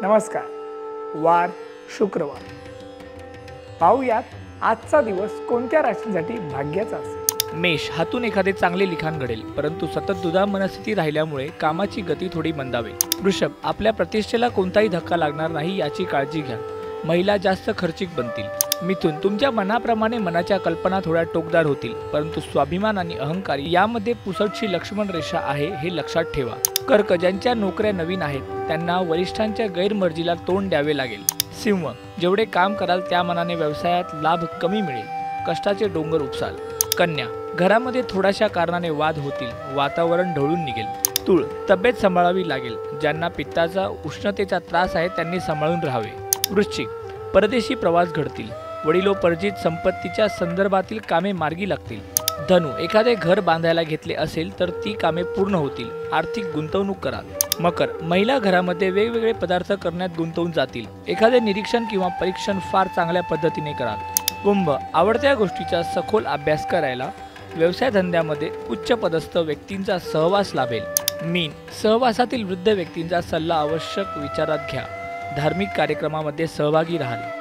नमस्कार. वार शुक्रवार. पाहूयात आजचा दिवस कोणत्या राशींसाठी भाग्याचा असेल. मेष, हातून एखादे चांगले लिखाण घडेल, परंतु सतत दुधा मनस्थिती राहिल्यामुळे कामाची गती थोडी मंदावेल. वृषभ, आपल्या प्रतिष्ठेला कोणताही धक्का लागणार नाही याची काळजी घ्या. महिला जास्त खर्चिक बनतील. मिथुन, तुमच्या मनाप्रमाणे मनाच्या कल्पना थोड्या टोकदार होतील, परंतु स्वाभिमान आणि अहंकार यामध्ये पुसटशी लक्ष्मण रेषा आहे हे लक्षात ठेवा. कर्क, ज्यांच्या नोकऱ्या नवीन आहेत त्यांना वरिष्ठांच्या गैरमर्जीला तोंड द्यावे लागेल. सिंह, जेवढे काम कराल त्या मनाने व्यवसायात लाभ कमी मिळेल, कष्टाचे डोंगर उपसाल. कन्या, घरामध्ये थोड्याशा कारणाने वाद होतील, वातावरण ढवळून निघेल. तुळ, तब्येत सांभाळावी लागेल. ज्यांना पित्ताचा उष्णतेचा त्रास आहे त्यांनी सांभाळून राहावे. वृश्चिक, परदेशी प्रवास घडतील. वडिलोपर्जित संपत्तीच्या संदर्भातील कामे मार्गी लागतील. धनु, एखादे घर बांधायला घेतले असेल तर ती कामे पूर्ण होतील. आर्थिक गुंतवणूक कराल. मकर, महिला घरामध्ये वेगवेगळे पदार्थ करण्यात गुंतवून जातील. एखादे निरीक्षण किंवा परीक्षण फार चांगल्या पद्धतीने कराल. कुंभ, आवडत्या गोष्टीचा सखोल अभ्यास करायला. व्यवसाय धंद्यामध्ये उच्च पदस्थ व्यक्तींचा सहवास लाभेल. मीन, सहवासातील वृद्ध व्यक्तींचा सल्ला आवश्यक विचारात घ्या. धार्मिक कार्यक्रमामध्ये सहभागी राहाल.